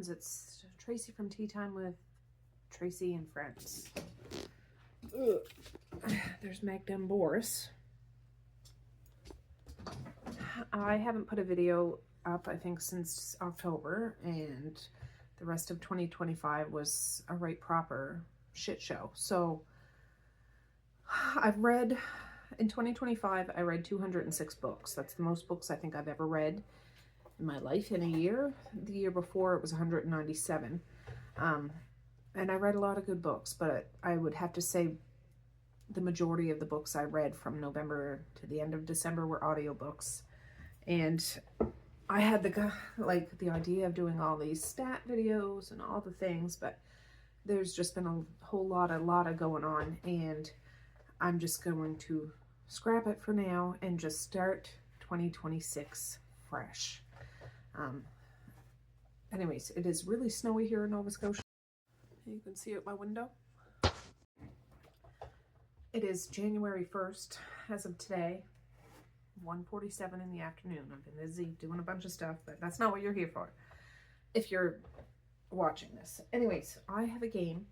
friends. It's Tracy from Tea Time with Tracy and Friends. Ugh. There's Magda and Boris. I haven't put a video up, I think, since October, and the rest of 2025 was a right proper shit show. So I've read, in 2025, I read 206 books. That's the most books I think I've ever read in my life in a year. The year before it was 197. And I read a lot of good books, but I would have to say the majority of the books I read from November to the end of December were audiobooks. And I had the idea of doing all these stat videos and all the things, but there's just been a whole lot of going on, and I'm just going to scrap it for now and just start 2026 fresh. Anyways, it is really snowy here in Nova Scotia. You can see out my window. It is January 1st as of today, 1:47 in the afternoon. I've been busy doing a bunch of stuff, but that's not what you're here for if you're watching this. Anyways, I have a game,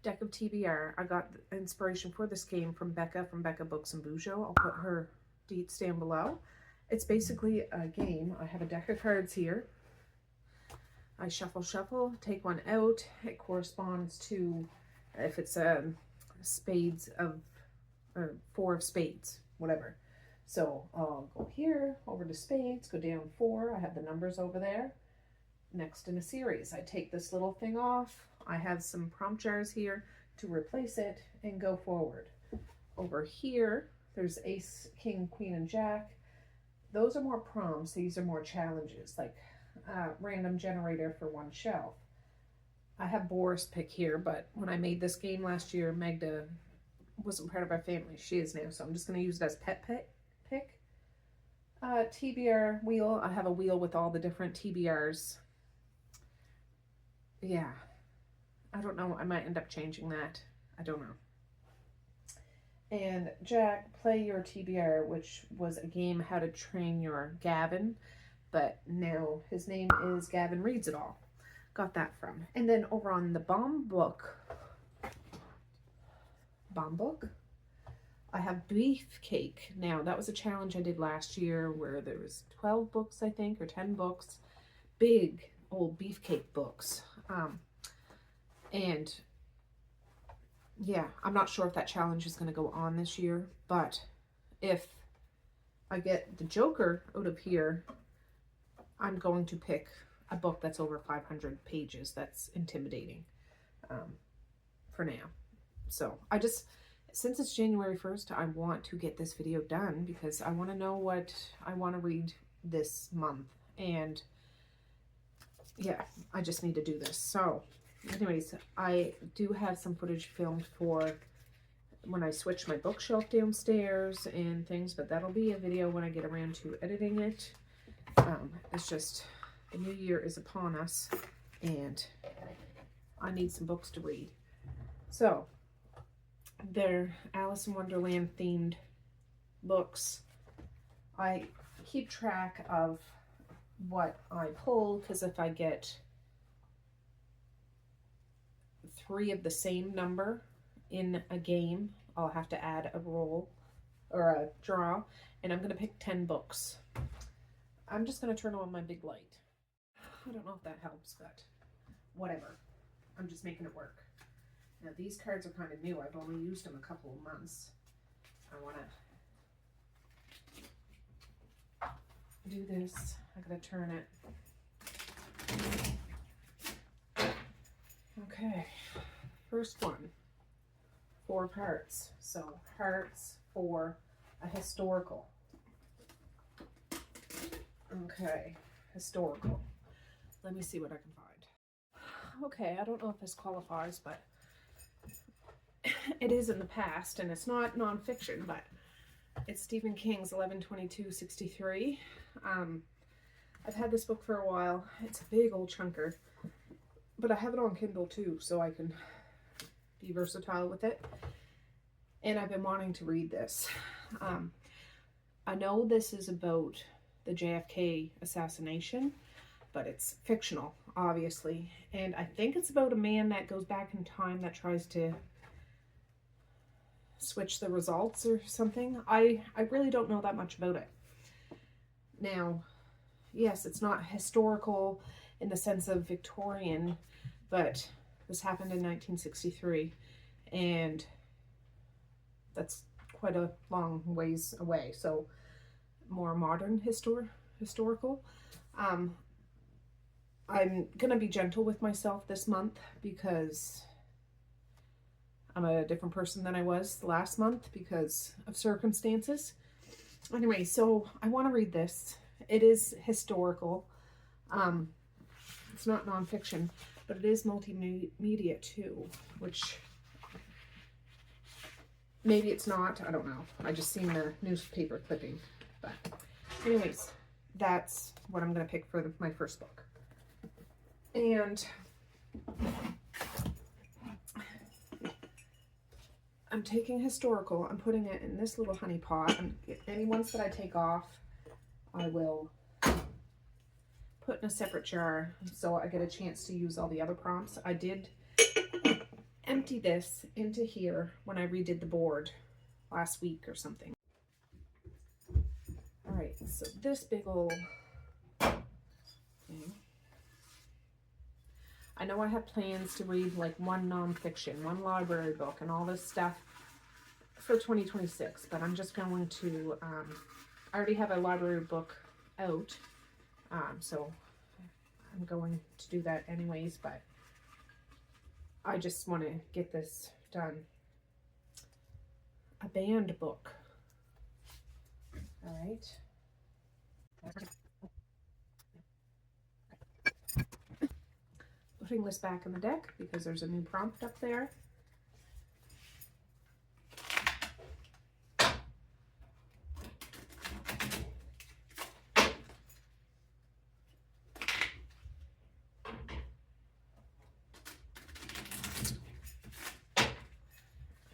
deck of TBR. I got the inspiration for this game from Becca Books and Bujo. I'll put her deets down below. It's basically a game. I have a deck of cards here. I shuffle, take one out. It corresponds to, if it's spades of, or 4 of spades, whatever. So I'll go here, over to spades, go down 4. I have the numbers over there. Next in a series, I take this little thing off. I have some prompt jars here to replace it and go forward. Over here, there's ace, king, queen, and jack. Those are more prompts. These are more challenges, like random generator for one shelf. I have Boris pick here, but when I made this game last year, Magda wasn't part of our family. She is now, so I'm just going to use it as pet pick. TBR wheel. I have a wheel with all the different TBRs. Yeah. I don't know. I might end up changing that. I don't know. And Jack, play your TBR, which was a game how to train your Gavin. But now his name is Gavin Reads It All. Got that from. And then over on the bomb book, I have Beefcake. Now, that was a challenge I did last year where there was 12 books, I think, or 10 books. Big old Beefcake books. And yeah, I'm not sure if that challenge is going to go on this year, but if I get the Joker out of here, I'm going to pick a book that's over 500 pages. That's intimidating for now. So I just, since it's January 1st, I want to get this video done because I want to know what I want to read this month. And yeah, I just need to do this. So anyways, I do have some footage filmed for when I switch my bookshelf downstairs and things, but that'll be a video when I get around to editing it. It's just, the new year is upon us and I need some books to read. So they're Alice in Wonderland themed books. I keep track of what I pull, because if I get 3 of the same number in a game, I'll have to add a roll or a draw, and I'm going to pick 10 books. I'm just going to turn on my big light. I don't know if that helps, but whatever. I'm just making it work. Now these cards are kind of new. I've only used them a couple of months. I want to do this. I gotta turn it. Okay, first one, 4 parts. So parts for a historical. Okay, historical. Let me see what I can find. Okay, I don't know if this qualifies, but it is in the past, and it's not nonfiction, but it's Stephen King's 11/22/63. I've had this book for a while. It's a big old chunker, but I have it on Kindle too, so I can be versatile with it. And I've been wanting to read this. I know this is about the JFK assassination, but it's fictional, obviously. And I think it's about a man that goes back in time that tries to switch the results or something. I really don't know that much about it. Now, yes, it's not historical in the sense of Victorian, but this happened in 1963, and that's quite a long ways away. So more modern historical. I'm gonna be gentle with myself this month because I'm a different person than I was last month because of circumstances. Anyway, so I want to read this. It is historical. It's not nonfiction, but it is multimedia too, which maybe it's not. I don't know. I just seen the newspaper clipping. But anyways, that's what I'm going to pick for my first book. And I'm taking historical. I'm putting it in this little honey pot. And any ones that I take off, I will put in a separate jar so I get a chance to use all the other prompts. I did empty this into here when I redid the board last week or something. All right, so this big old thing. I know I have plans to read like one nonfiction, one library book, and all this stuff for 2026, but I'm just going to, I already have a library book out, so I'm going to do that anyways, but I just want to get this done. A band book. All right. Putting this back in the deck because there's a new prompt up there.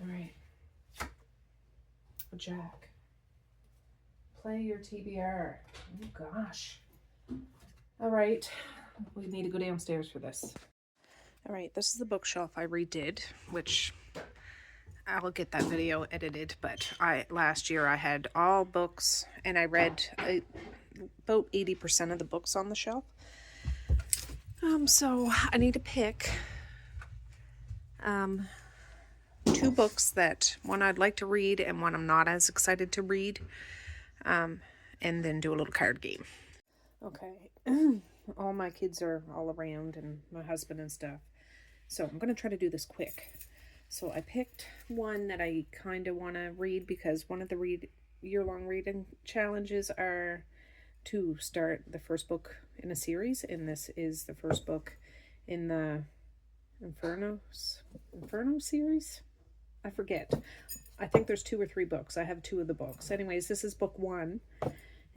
All right. Jack. Play your TBR. Oh gosh. All right. We need to go downstairs for this. All right, this is the bookshelf I redid, which I'll get that video edited, but last year I had all books and I read about 80% of the books on the shelf. So I need to pick two books that one I'd like to read and one I'm not as excited to read, and then do a little card game. Okay. All my kids are all around and my husband and stuff. So I'm going to try to do this quick. So I picked one that I kind of want to read because one of the year-long reading challenges are to start the first book in a series. And this is the first book in the Inferno series. I forget. I think there's 2 or 3 books. I have 2 of the books. Anyways, this is book 1.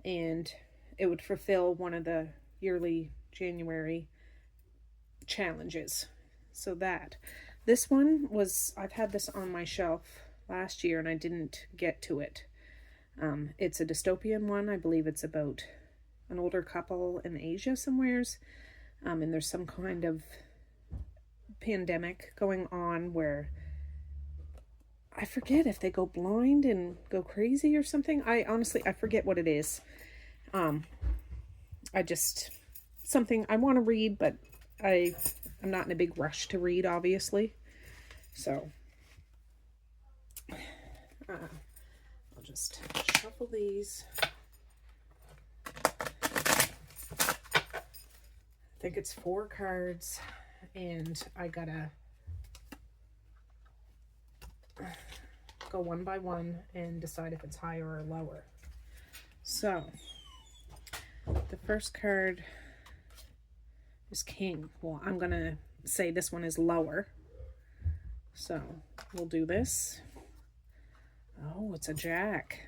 And it would fulfill one of the yearly January challenges. So this one was, I've had this on my shelf last year and I didn't get to it. It's a dystopian one. I believe it's about an older couple in Asia somewheres. And there's some kind of pandemic going on where I forget if they go blind and go crazy or something. I forget what it is. Something I want to read, but I'm not in a big rush to read, obviously. So, I'll just shuffle these. I think it's 4 cards, and I gotta go one by one and decide if it's higher or lower. So, the first card is King. Well, I'm going to say this one is lower. So, we'll do this. Oh, it's a Jack.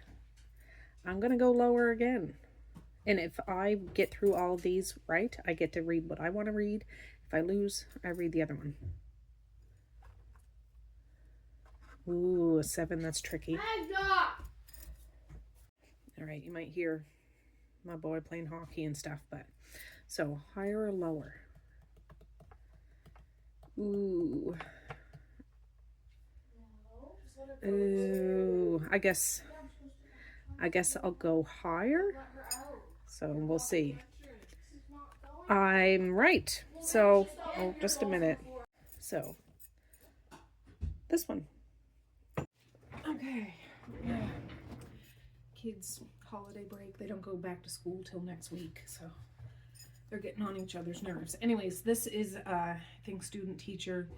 I'm going to go lower again. And if I get through all of these right, I get to read what I want to read. If I lose, I read the other one. Ooh, a 7. That's tricky. All right, you might hear my boy playing hockey and stuff, but So higher or lower? Ooh. Ooh, I guess I'll go higher. So we'll see. I'm right. So, oh, just a minute. So, this one. Okay. Yeah. Kids holiday break. They don't go back to school till next week, so they're getting on each other's nerves. Anyways, this is I think student teacher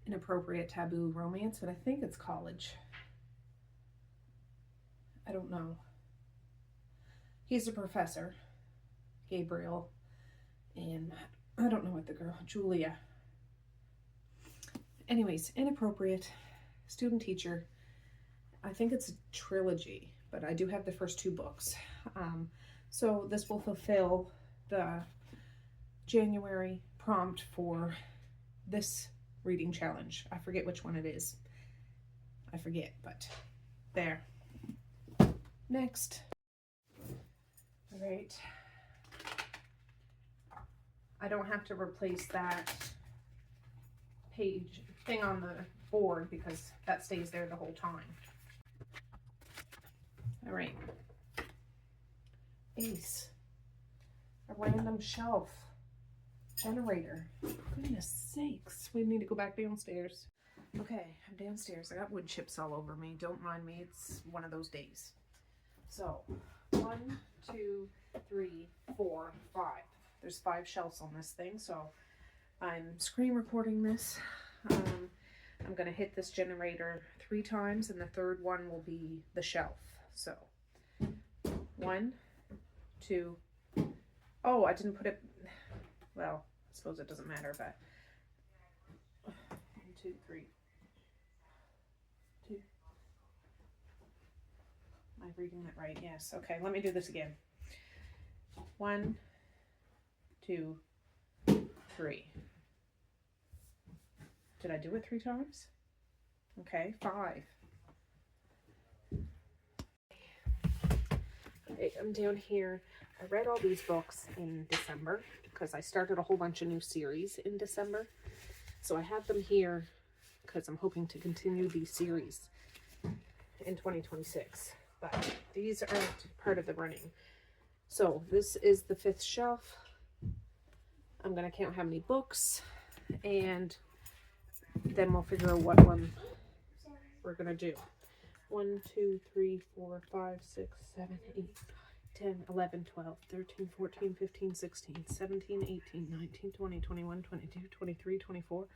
inappropriate taboo romance, but I think it's college. I don't know. He's a professor, Gabriel, and I don't know what the girl, Julia. Anyways, inappropriate student teacher. I think it's a trilogy, but I do have the first 2 books. So this will fulfill the January prompt for this reading challenge. I forget which one it is. I forget, but there. Next. All right. I don't have to replace that page thing on the board because that stays there the whole time. All right. Ace. A random shelf. Generator. Goodness sakes. We need to go back downstairs. Okay, I'm downstairs. I got wood chips all over me. Don't mind me. It's one of those days. So, 1, 2, 3, 4, 5. There's 5 shelves on this thing, so I'm screen recording this. I'm going to hit this generator 3 times, and the third one will be the shelf. So, 1, 2. Oh, I didn't put it. Well, I suppose it doesn't matter, but 1, 2, 3. 2. Am I reading that right? Yes. Okay, let me do this again. 1, 2, 3. Did I do it 3 times? Okay, 5. Okay, I'm down here. I read all these books in December because I started a whole bunch of new series in December. So I have them here because I'm hoping to continue these series in 2026. But these aren't part of the running. So this is the 5th shelf. I'm going to count how many books, and then we'll figure out what one we're going to do. 1, 2, 3, 4, 5, 6, 7, 8, 10, 11, 12, 13, 14, 15, 16, 17, 18, 19, 20, 21, 22, 23, 24,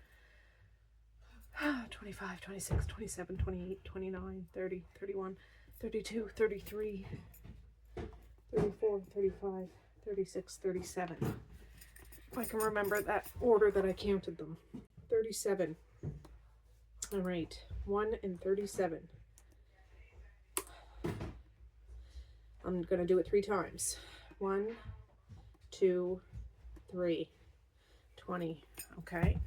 25, 26, 27, 28, 29, 30, 31, 32, 33, 34, 35, 36, 37. If I can remember that order that I counted them. 37. All right, 1 and 37. I'm going to do it 3 times. 1, 2, 3. 20. Okay.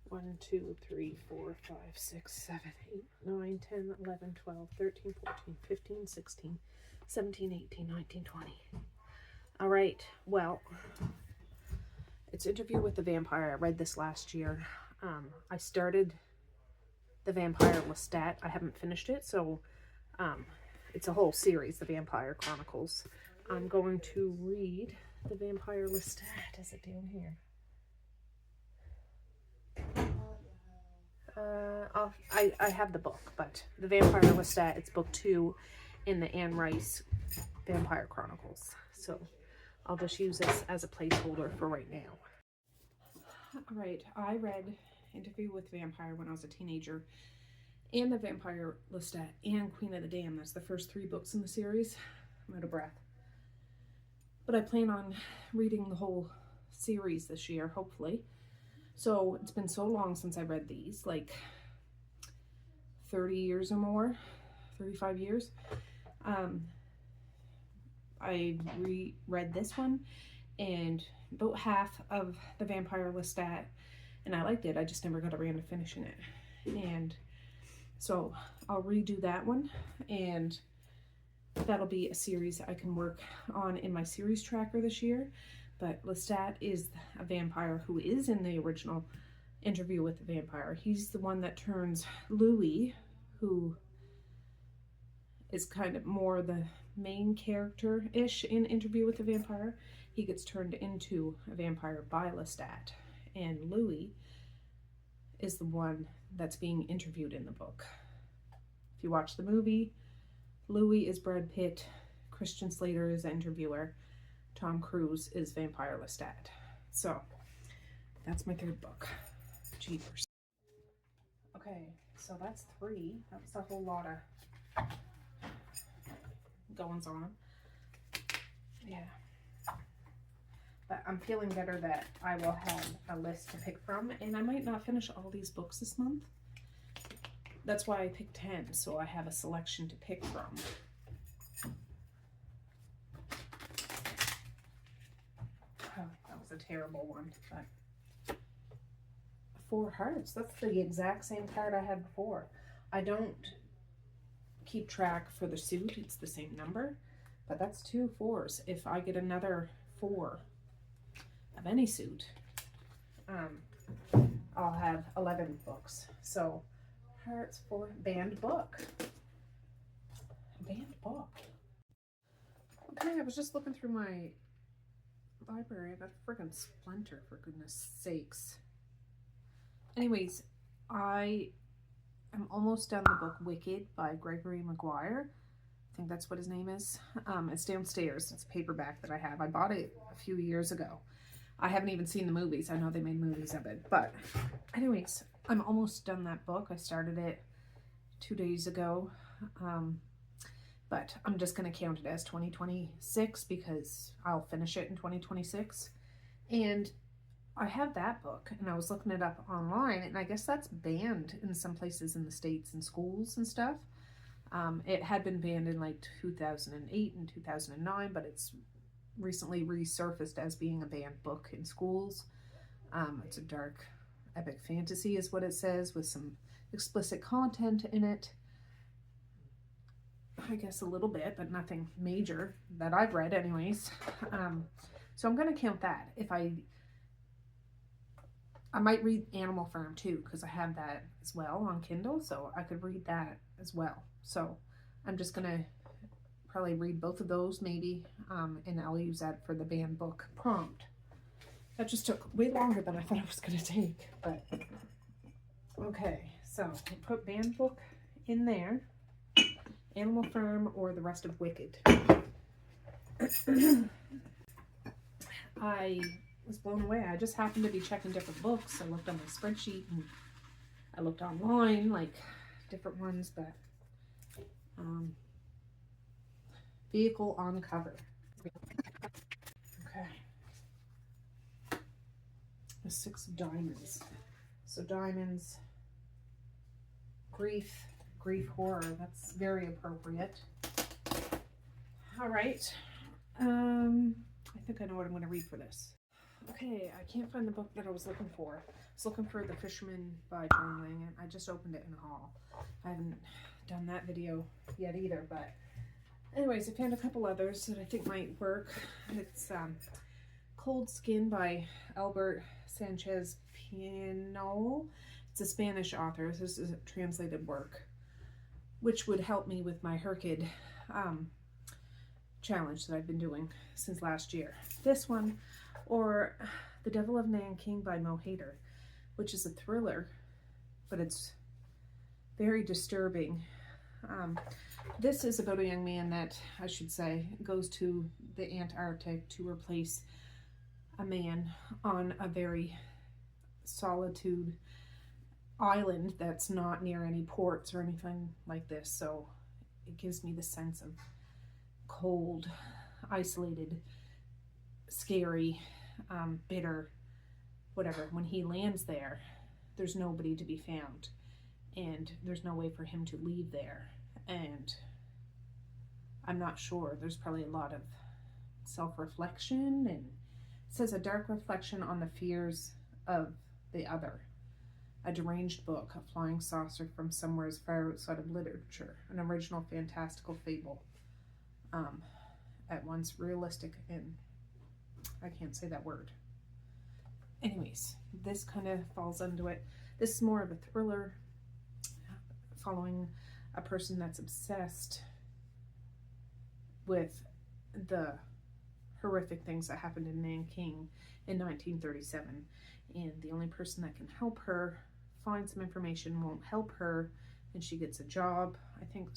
1, 2, 3, 4, 5, 6, 7, 8, 9, 10, 11, 12, 13, 14, 15, 16, 17, 18, 19, 20. All right. Well, it's Interview with the Vampire. I read this last year. I started the Vampire Lestat. I haven't finished it, so it's a whole series, the Vampire Chronicles. I'm going to read the Vampire Lestat. Is it down here? I have the book, but the Vampire Lestat, it's book 2 in the Anne Rice Vampire Chronicles. So I'll just use this as a placeholder for right now. All right, I read Interview with the Vampire when I was a teenager, and the Vampire Lestat and Queen of the Damned. That's the first 3 books in the series. I'm out of breath. But I plan on reading the whole series this year, hopefully. So it's been so long since I read these, like 30 years or more, 35 years. I reread this one and about half of the Vampire Lestat, and I liked it. I just never got around to finishing it. And so I'll redo that one, and that'll be a series I can work on in my series tracker this year. But Lestat is a vampire who is in the original Interview with the Vampire. He's the one that turns Louis, who is kind of more the main character-ish in Interview with the Vampire. He gets turned into a vampire by Lestat. And Louis is the one that's being interviewed in the book. If you watch the movie, Louis is Brad Pitt, Christian Slater is the interviewer, Tom Cruise is Vampire Lestat. So, that's my third book. Jeepers. Okay, so that's 3. That was a whole lot of goings on. Yeah. But I'm feeling better that I will have a list to pick from, and I might not finish all these books this month. That's why I picked 10, so I have a selection to pick from. Oh, that was a terrible one, but 4 hearts. That's the exact same card I had before. I don't keep track for the suit. It's the same number, but that's 2 4s. If I get another 4 of any suit, I'll have 11 books. So hearts for banned book. Banned book. Okay, I was just looking through my library. I got a friggin' splinter, for goodness sakes. Anyways, I am almost done the book Wicked by Gregory Maguire. I think that's what his name is. It's downstairs. It's a paperback that I have. I bought it a few years ago. I haven't even seen the movies. I know they made movies of it. But anyways, I'm almost done that book. I started it 2 days ago. But I'm just going to count it as 2026 because I'll finish it in 2026. And I have that book, and I was looking it up online, and I guess that's banned in some places in the States in schools and stuff. It had been banned in like 2008 and 2009, but it's recently resurfaced as being a banned book in schools. It's a dark epic fantasy is what it says, with some explicit content in it. I guess a little bit, but nothing major that I've read anyways. So I'm going to count that. If I might read Animal Farm too, because I have that as well on Kindle, so I could read that as well. So I'm just going to probably read both of those maybe, and I'll use that for the banned book prompt. That just took way longer than I thought it was going to take, but okay. So I put banned book in there, Animal Farm, or the rest of Wicked. I was blown away. I just happened to be checking different books. I looked on my spreadsheet and I looked online, like different ones, but vehicle on cover. Okay. The 6 of diamonds. So diamonds, grief horror. That's very appropriate. All right. I think I know what I'm going to read for this. Okay, I can't find the book that I was looking for. I was looking for The Fisherman by John Lang, and I just opened it in the haul. I haven't done that video yet either, but anyways, I found a couple others that I think might work. It's Cold Skin by Albert Sanchez Pinol. It's a Spanish author. This is a translated work, which would help me with my Herkid challenge that I've been doing since last year. This one, or The Devil of Nanking by Mo Hader, which is a thriller, but it's very disturbing. This is about a young man that, I should say, goes to the Antarctic to replace a man on a very solitude island that's not near any ports or anything like this. So it gives me the sense of cold, isolated, scary, bitter, whatever. When he lands there, there's nobody to be found, and there's no way for him to leave there. And I'm not sure. There's probably a lot of self-reflection, and it says a dark reflection on the fears of the other. A deranged book, a flying saucer from somewhere as far outside of literature, an original fantastical fable. At once realistic and I can't say that word. Anyways, this kind of falls into it. This is more of a thriller following a person that's obsessed with the horrific things that happened in Nanking in 1937. And the only person that can help her find some information won't help her, and she gets a job, I think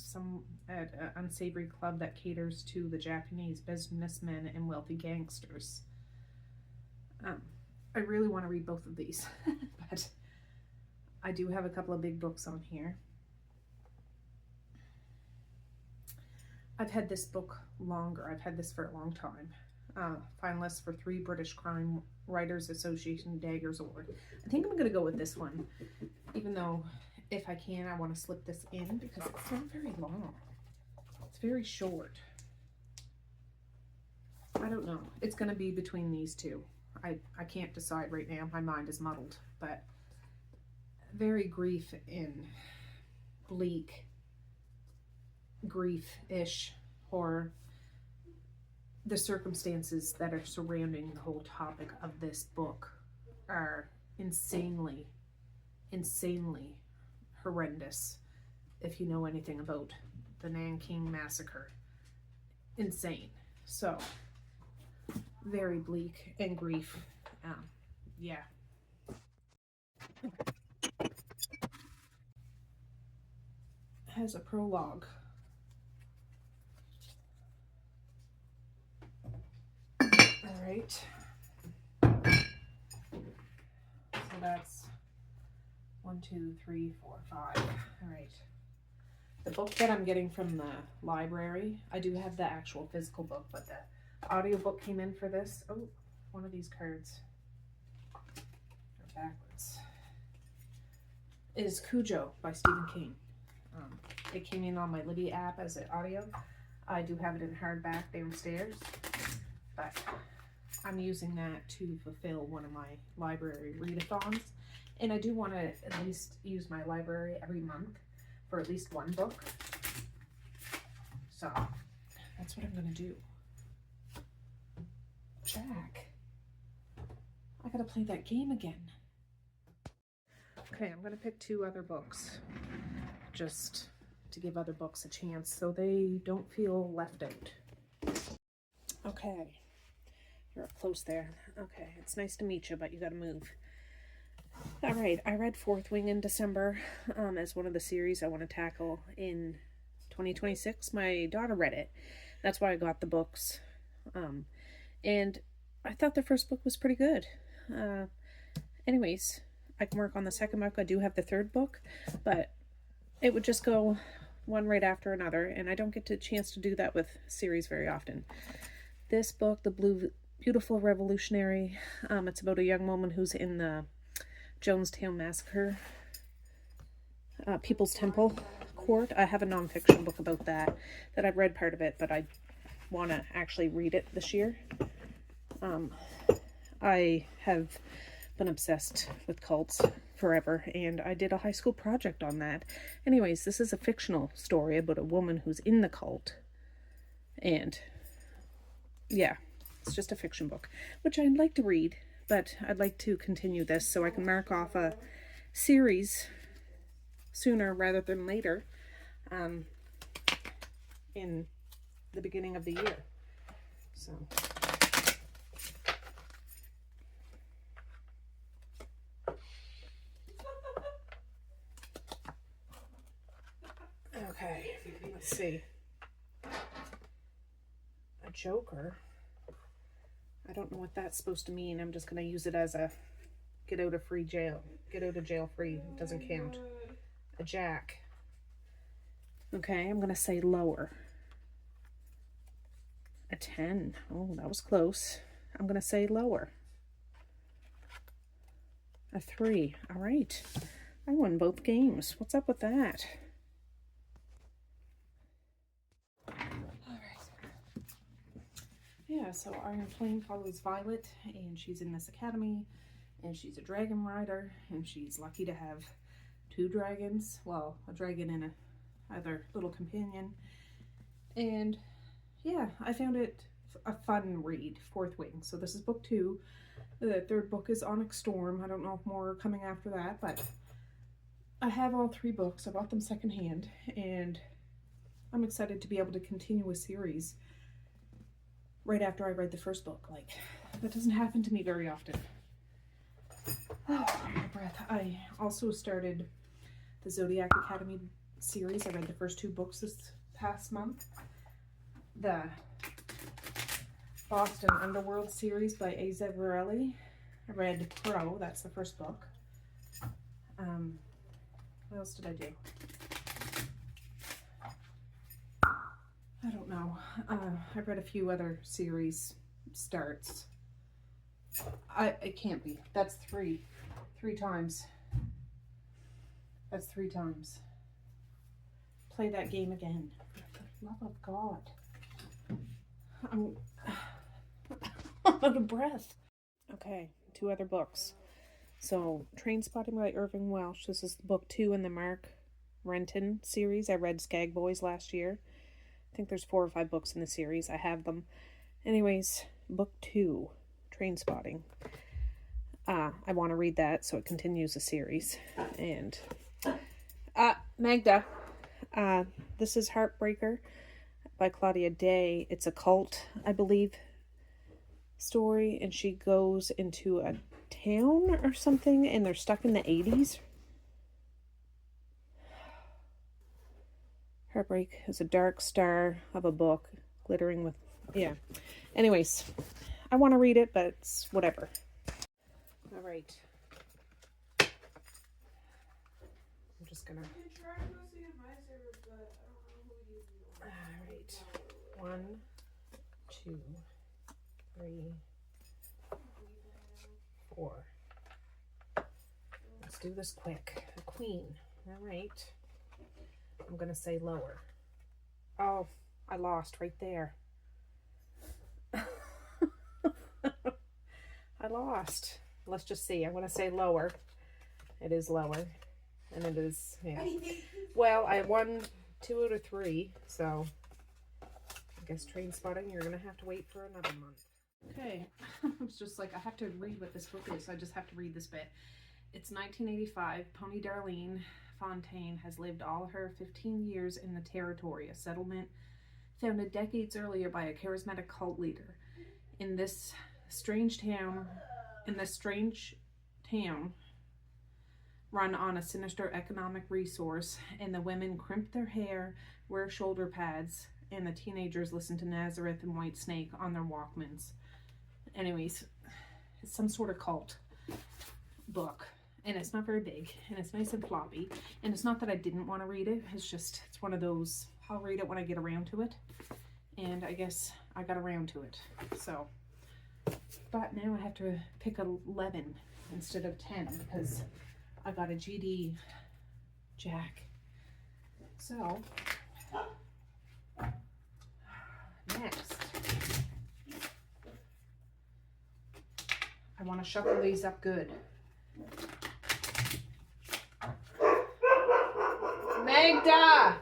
at an unsavory club that caters to the Japanese businessmen and wealthy gangsters. I really want to read both of these, but I do have a couple of big books on here. I've had this book longer. I've had this for a long time. Finalist for 3 British Crime Writers Association Daggers Award. I think I'm going to go with this one, even though if I can, I want to slip this in because it's not very long. It's very short. I don't know. It's going to be between these two. I can't decide right now. My mind is muddled, but very grief and bleak, grief-ish horror. The circumstances that are surrounding the whole topic of this book are insanely horrendous. If you know anything about the Nanking Massacre, insane. So very bleak and grief. Yeah. Has a prologue. All right. So that's 1, 2, 3, 4, 5. All right. The book that I'm getting from the library, I do have the actual physical book, but the audiobook came in for this. Oh, one of these cards are backwards. Is Cujo by Stephen King. It came in on my Libby app as an audio. I do have it in hardback downstairs, but I'm using that to fulfill one of my library readathons. And I do want to at least use my library every month for at least one book. So that's what I'm going to do. Jack, I gotta play that game again. Okay, I'm gonna pick 2 other books just to give other books a chance so they don't feel left out. Okay, you're up close there. Okay, it's nice to meet you, but you gotta move. All right, I read Fourth Wing in December as one of the series I want to tackle in 2026. My daughter read it. That's why I got the books. And I thought the first book was pretty good. Anyways, I can work on the second book. I do have the third book, but it would just go one right after another, and I don't get a chance to do that with series very often. This book, The Beautiful Revolutionary, it's about a young woman who's in the Jonestown Massacre, People's Temple Court. I have a nonfiction book about that I've read part of it, but I want to actually read it this year. I have been obsessed with cults forever, and I did a high school project on that. Anyways, this is a fictional story about a woman who's in the cult, and yeah, it's just a fiction book, which I'd like to read, but I'd like to continue this so I can mark off a series sooner rather than later, in the beginning of the year. So okay, let's see. A joker. I don't know what that's supposed to mean. I'm just going to use it as a get out of jail free. It doesn't count. A jack. Okay, I'm going to say lower. A 10. Oh, that was close. I'm going to say lower. A 3. All right. I won both games. What's up with that? Yeah, so Iron Flame follows Violet, and she's in this academy, and she's a dragon rider, and she's lucky to have 2 dragons. Well, a dragon and a other little companion. And yeah, I found it a fun read, Fourth Wing. So this is book 2. The third book is Onyx Storm. I don't know if more are coming after that, but I have all 3 books. I bought them secondhand, and I'm excited to be able to continue a series right after I read the first book. Like, that doesn't happen to me very often. Oh, my breath. I also started the Zodiac Academy series. I read the first 2 books this past month. The Boston Underworld series by Asa Varelli. I read Crow. That's the first book. What else did I do? I don't know. I read a few other series starts. It can't be. That's 3 times. That's 3 times. Play that game again. For the love of God. I'm out of breath. Okay, 2 other books. So, Trainspotting by Irving Welsh. This is book 2 in the Mark Renton series. I read Skag Boys last year. I think there's 4 or 5 books in the series. I have them. Anyways, book 2, Trainspotting. I want to read that, so it continues the series. And Magda, this is Heartbreaker by Claudia Day. It's a cult, I believe, story, and she goes into a town or something, and they're stuck in the 80s. Heartbreak is a dark star of a book, glittering with, yeah. Anyways, I want to read it, but it's whatever. All right. I'm just gonna. All right. 1, 2, 3, 4. Let's do this quick. A queen. All right. I'm gonna say lower. Oh, I lost right there. I lost. Let's just see. I'm gonna say lower. It is lower, and it is, yeah. Well, I won 2 out of 3, so I guess Trainspotting, you're gonna have to wait for another month. Okay, I was just like, I have to read what this book is, so I just have to read this bit. It's 1985. Pony Darlene Fontaine has lived all her 15 years in the Territory, a settlement founded decades earlier by a charismatic cult leader. In this strange town run on a sinister economic resource, and the women crimp their hair, wear shoulder pads, and the teenagers listen to Nazareth and White Snake on their Walkmans. Anyways, it's some sort of cult book, and it's not very big, and it's nice and floppy, and it's not that I didn't want to read it, it's just, it's one of those, I'll read it when I get around to it, and I guess I got around to it, so, but now I have to pick 11 instead of 10, because I got a GD Jack. So, next, I want to shuffle these up good. Magda!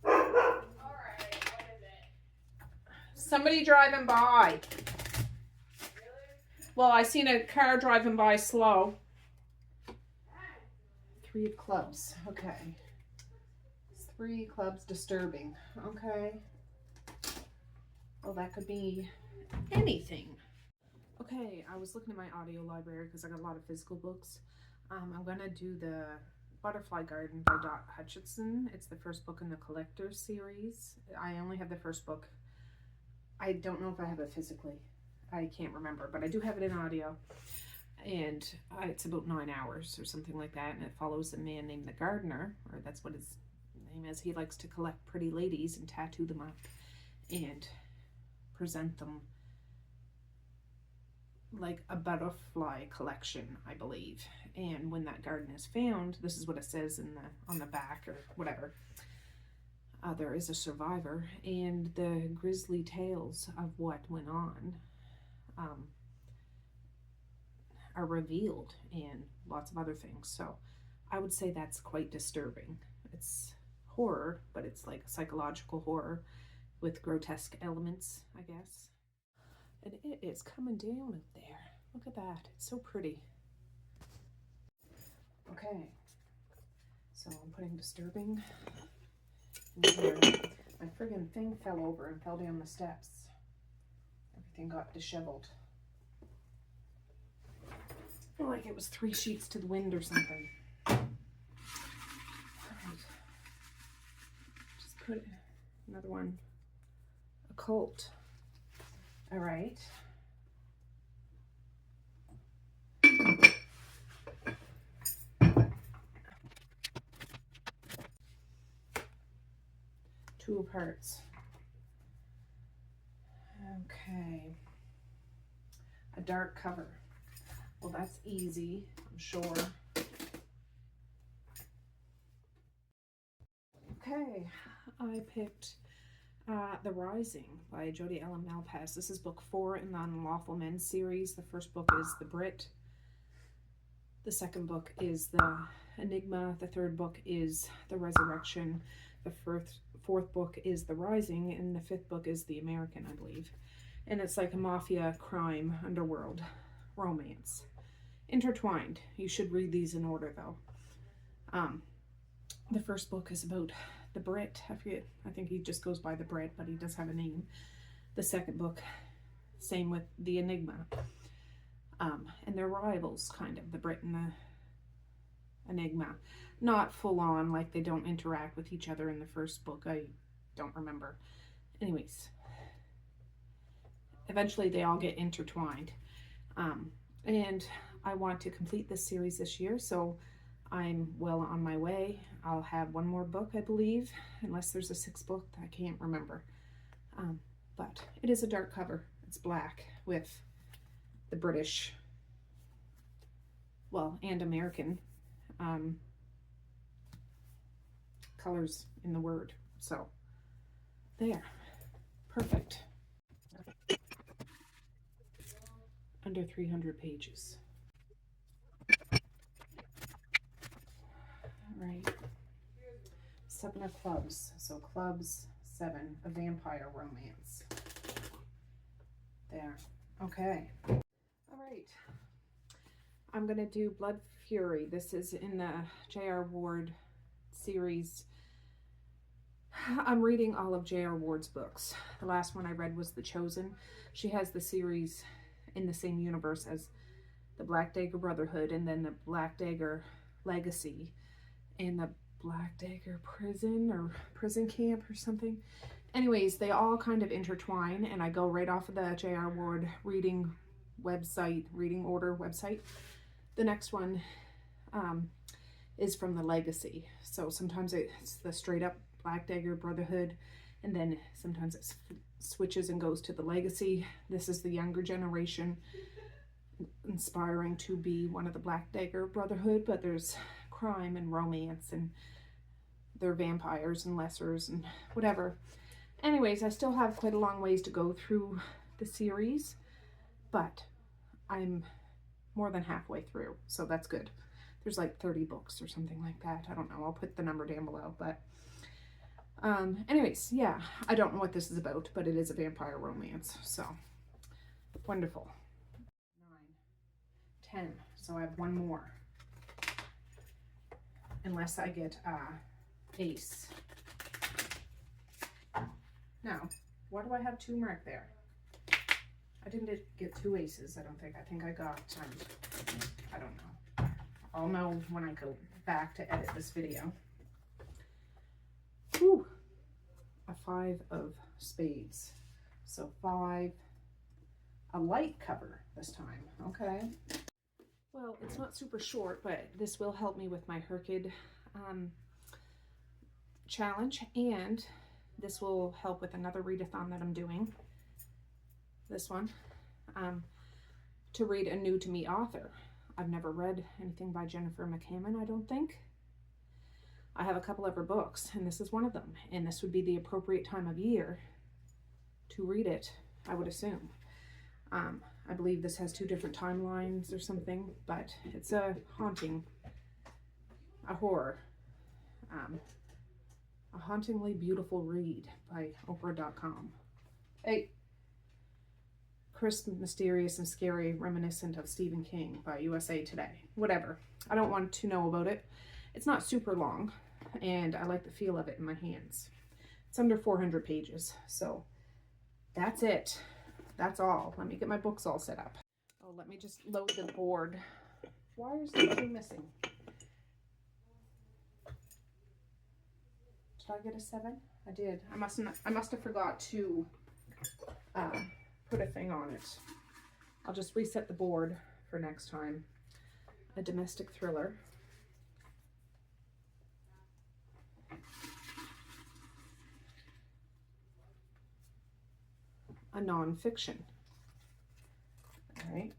Alright, what is it? Somebody driving by. Well, I seen a car driving by slow. 3 of clubs. Okay. 3 clubs disturbing. Okay. Well, that could be anything. Okay, I was looking at my audio library because I got a lot of physical books. I'm going to do the Butterfly Garden by Dot Hutchinson. It's the first book in the Collector's series. I only have the first book. I don't know if I have it physically. I can't remember, but I do have it in audio, and it's about 9 hours or something like that, and it follows a man named the Gardener, or that's what his name is. He likes to collect pretty ladies and tattoo them up and present them like a butterfly collection, I believe. And when that garden is found, this is what it says in on the back or whatever. There is a survivor, and the grisly tales of what went on are revealed, and lots of other things. So I would say that's quite disturbing. It's horror, but it's like a psychological horror with grotesque elements, I guess. And it is coming down up there. Look at that. It's so pretty. Okay. So I'm putting disturbing in here. My friggin' thing fell over and fell down the steps. Everything got disheveled. Like it was 3 sheets to the wind or something. All right. Just put another one. Occult. All right. Two parts. Okay. A dark cover. Well, that's easy, I'm sure. Okay, I picked The Rising by Jodi Ellen Malpass. This is book 4 in the Unlawful Men series. The first book is The Brit. The second book is The Enigma. The third book is The Resurrection. The fourth book is The Rising, and the fifth book is The American, I believe. And it's like a mafia, crime, underworld romance. Intertwined. You should read these in order, though. The first book is about the Brit. I forget. I think he just goes by the Brit, but he does have a name. The second book, same with the Enigma. And they're rivals, kind of, the Brit and the Enigma. Not full on, like they don't interact with each other in the first book. I don't remember. Anyways, eventually they all get intertwined. And I want to complete this series this year, so I'm well on my way. I'll have one more book, I believe, unless there's a 6th book. I can't remember. But it is a dark cover. It's black with the British, well, and American colors in the word. So, there. Perfect. Under 300 pages. All right. 7 of clubs. So clubs, 7. A vampire romance. There. Okay. All right. I'm going to do Blood Fury. This is in the J.R. Ward series. I'm reading all of J.R. Ward's books. The last one I read was The Chosen. She has the series in the same universe as the Black Dagger Brotherhood, and then the Black Dagger Legacy, and the Black Dagger Prison or Prison Camp or something. Anyways, they all kind of intertwine, and I go right off of the J.R. Ward reading order website. The next one is from the Legacy. So sometimes it's the straight up Black Dagger Brotherhood, and then sometimes it switches and goes to the Legacy. This is the younger generation inspiring to be one of the Black Dagger Brotherhood, but there's crime and romance, and they're vampires and lessers and whatever. Anyways, I still have quite a long ways to go through the series, but I'm more than halfway through, so that's good. There's like 30 books or something like that. I don't know. I'll put the number down below, but anyways, yeah, I don't know what this is about, but it is a vampire romance, so wonderful. 9, 10, so I have one more, unless I get ace. Now, why do I have 2 marked there? I didn't get 2 aces, I don't think. I think I got, I don't know. I'll know when I go back to edit this video. Whew. A 5 of spades. So 5, a light cover this time. Okay. Well, it's not super short, but this will help me with my Herkid challenge, and this will help with another readathon that I'm doing. This one, to read a new to me author. I've never read anything by Jennifer McCammon, I don't think. I have a couple of her books, and this is one of them, and this would be the appropriate time of year to read it, I would assume. I believe this has 2 different timelines or something, but it's a haunting, a horror A Hauntingly Beautiful Read by Oprah.com. Hey. Crisp, mysterious, and scary, reminiscent of Stephen King by USA Today. Whatever. I don't want to know about it. It's not super long, and I like the feel of it in my hands. It's under 400 pages, so that's it. That's all. Let me get my books all set up. Oh, let me just load the board. Why is the two missing? Did I get a 7? I did. I must have forgot to put a thing on it. I'll just reset the board for next time. A domestic thriller. A nonfiction. All right.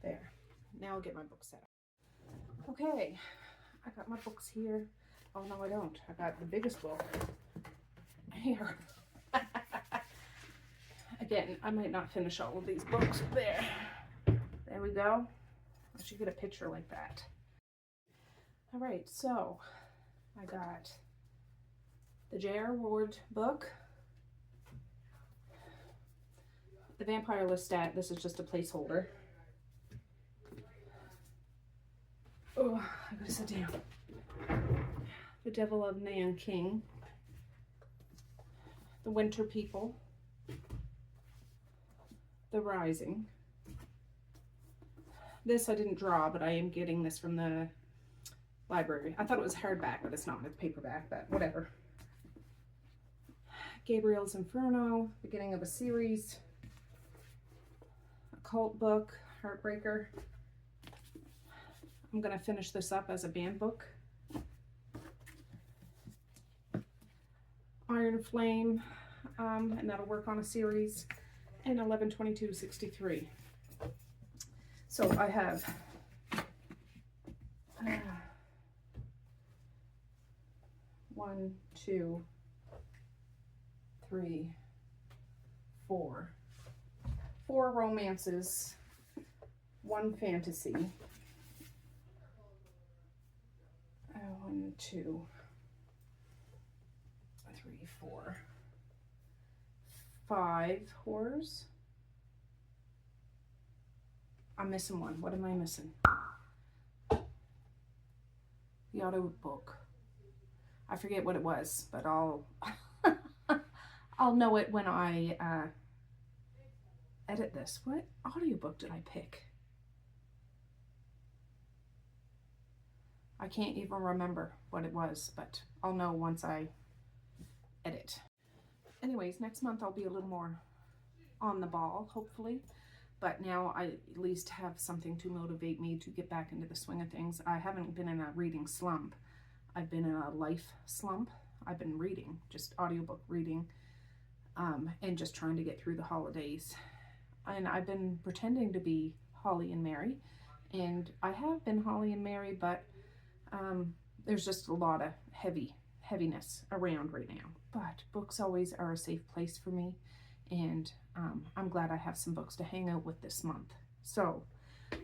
There. Now I'll get my book set up. Okay. I got my books here. Oh, no, I don't. I got the biggest book here. Again, I might not finish all of these books. There we go. I should get a picture like that. All right, so I got the J.R. Ward book, the Vampire Lestat. This is just a placeholder. Oh, I gotta sit down. The Devil of Nanking, The Winter People, The Rising. This I didn't draw, but I am getting this from the library. I thought it was hardback, but it's not. It's paperback, but whatever. Gabriel's Inferno, beginning of a series. A cult book, Heartbreaker. I'm going to finish this up as a band book. Iron Flame, and that'll work on a series. And 11/22/63. So I have 1, 2, 3, 4. 4 romances, 1 fantasy. 1, 2, 3, 4, 5 horrors. I'm missing one. What am I missing? The audio book. I forget what it was, but I'll I'll know it when I edit this. What audiobook did I pick? I can't even remember what it was, but I'll know once I edit. Anyways, next month I'll be a little more on the ball, hopefully. But now I at least have something to motivate me to get back into the swing of things. I haven't been in a reading slump. I've been in a life slump. I've been reading, just audiobook reading, and just trying to get through the holidays. And I've been pretending to be Holly and Mary, and I have been Holly and Mary, but there's just a lot of heaviness around right now. But books always are a safe place for me, and I'm glad I have some books to hang out with this month. So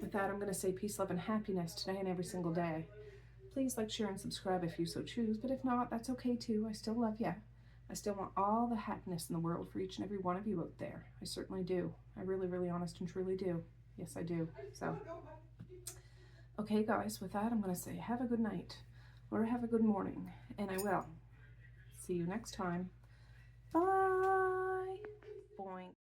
with that, I'm going to say peace, love, and happiness today and every single day. Please like, share, and subscribe if you so choose, but if not, that's okay too. I still love you. I still want all the happiness in the world for each and every one of you out there. I certainly do. I really, really honest and truly do. Yes, I do. So, okay guys, with that, I'm going to say have a good night or have a good morning, and I will see you next time. Bye. Boing.